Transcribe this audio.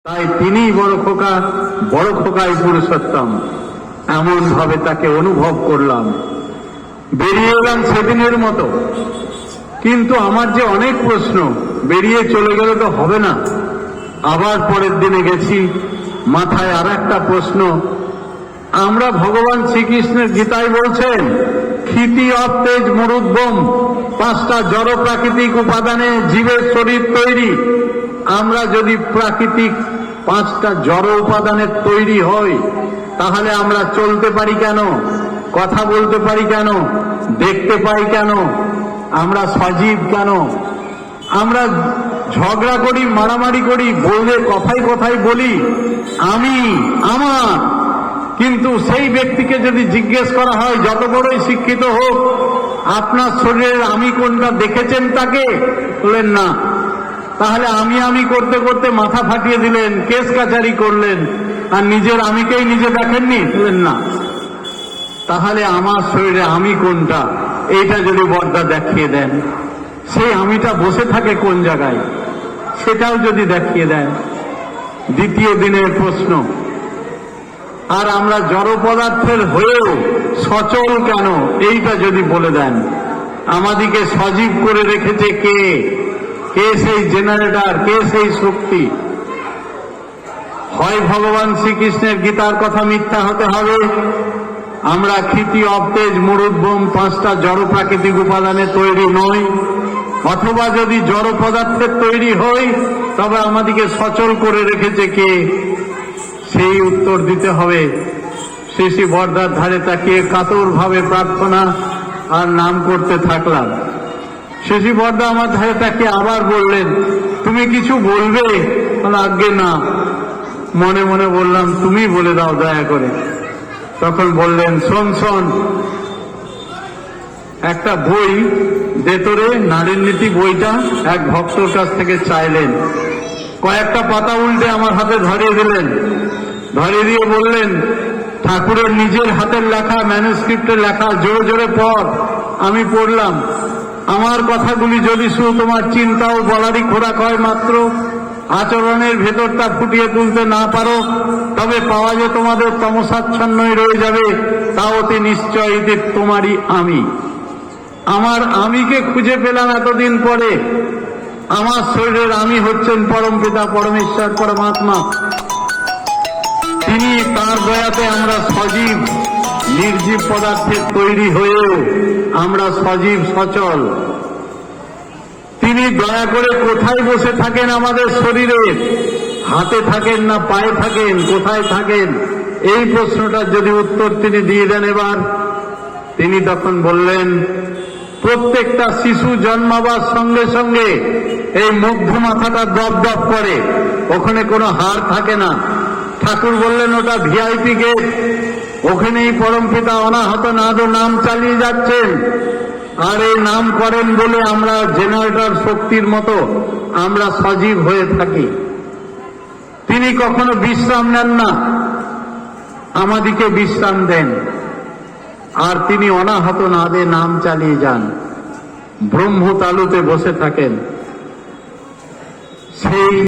তাই তিনিই বড় খোকাই পুরুষোত্তম, এমন ভাবে তাকে অনুভব করলাম। বেরিয়ে এলাম সেদিনের মতো, কিন্তু আমার যে অনেক প্রশ্ন, বেরিয়ে চলে গেলে তো হবে না। আবার পরের দিনে গেছি, মাথায় আর একটা প্রশ্ন। আমরা ভগবান শ্রীকৃষ্ণের গীতায় বলছেন, ক্ষিতি অব তেজ মরুদ্গম, 5টা জড় প্রাকৃতিক উপাদানে জীবের শরীর তৈরি। আমরা যদি প্রাকৃতিক 5টা জড় উপাদানের তৈরি হই, তাহলে আমরা চলতে পারি কেন, কথা বলতে পারি কেন, দেখতে পাই কেন, আমরা সজীব কেন? আমরা ঝগড়া করি, মারামারি করি, বললে কথায় বলি আমি আমার, কিন্তু সেই ব্যক্তিকে যদি জিজ্ঞেস করা হয়, যত বড়ই শিক্ষিত হোক, আপনার শরীরের আমি কোনটা দেখেছেন তাকে? বললেন না। তাহলে আমি করতে করতে মাথা ফাটিয়ে দিলেন, কেস কাচারি করলেন, আর নিজের আমিকেই নিজে দেখেননি? বললেন না। তাহলে আমার শরীরে আমি কোনটা, এইটা যদি বড়দা দেখিয়ে দেন, সেই আমিটা বসে থাকে কোন জায়গায়, সেটাও যদি দেখিয়ে দেন। দ্বিতীয় দিনের প্রশ্ন, আর আমরা জড় পদার্থের হয়েও সচল কেন, এইটা যদি বলে দেন। আমাদিকে সজীব করে রেখেছে কে? কে সেই জেনারেটর, কে সেই শক্তি? হয় ভগবান শ্রীকৃষ্ণের গীতার কথা মিথ্যা হতে হবে, আমরা ক্ষিতি অবতেজ মরুদ্গম 5টা জড় প্রাকৃতিক উপাদানে তৈরি নই, অথবা যদি জড় পদার্থের তৈরি হই, তবে আমাদিকে সচল করে রেখেছে কে? সেই উত্তর দিতে হবে। শ্রী বড়দার ধারে তাকিয়ে কাতর ভাবে প্রার্থনা আর নাম করতে থাকলাম। শ্রী বড়দা আমার ধারে তাকিয়ে আবার বললেন, তুমি কিছু বলবে? আজ্ঞে না। মনে মনে বললাম, তুমি বলে দাও দয়া করে। তখন বললেন, শোন, একটা বই ভেতরে নারীর নীতি বইটা এক ভক্তর কাছ থেকে চাইলেন। কয়েকটা পাতা উল্টে আমার হাতে ধরিয়ে দিলেন, ধরিয়ে দিয়ে বললেন, ঠাকুরের নিজের হাতের লেখা, ম্যানুস্ক্রিপ্টের লেখা, জোরে জোরে পড়। আমি পড়লাম। আমার কথাগুলি যদি শুধু তোমার চিন্তা ও বলারই খোরাক হয় মাত্র, আচরণের ভেতরটা ফুটিয়ে তুলতে না পারো, তবে পাওয়া যে তোমাদের তমসাচ্ছন্নই রয়ে যাবে, তা অতি নিশ্চয় যে তোমারই আমি। আমার আমিকে খুঁজে পেলাম এতদিন পরে। আমার শরীরের আমি হচ্ছেন পরমপিতা পরমেশ্বর পরমাত্মা। তিনি, তার দয়াতে আমরা সজীব, নির্জীব পদার্থের তৈরি হয়েও আমরা সজীব সচল। তিনি দয়া করে কোথায় বসে থাকেন আমাদের শরীরে? হাতে থাকেন না পায়ে থাকেন, কোথায় থাকেন? এই প্রশ্নটার যদি উত্তর তিনি দিয়ে দেন এবার। তিনি তখন বললেন, প্রত্যেকটা শিশু জন্মাবার সঙ্গে সঙ্গে এই মধ্য মাথাটা দপ করে, ওখানে কোনো হাড় থাকে না। ঠাকুর বললেন, ওটা ভিআইপি গেট, ওখানেই পরমপিতা অনাহত নাদ নাম চালিয়ে যাচ্ছেন। আর এই নাম করেন বলে আমরা জেনারেটর শক্তির মতো আমরা সজীব হয়ে থাকি। তিনি কখনো বিশ্রাম নেন না, আমাদিকে বিশ্রাম দেন। আর তিনি অনাহত নাদে নাম চালিয়ে যান, ব্রহ্ম তালুতে বসে থাকেন। সেই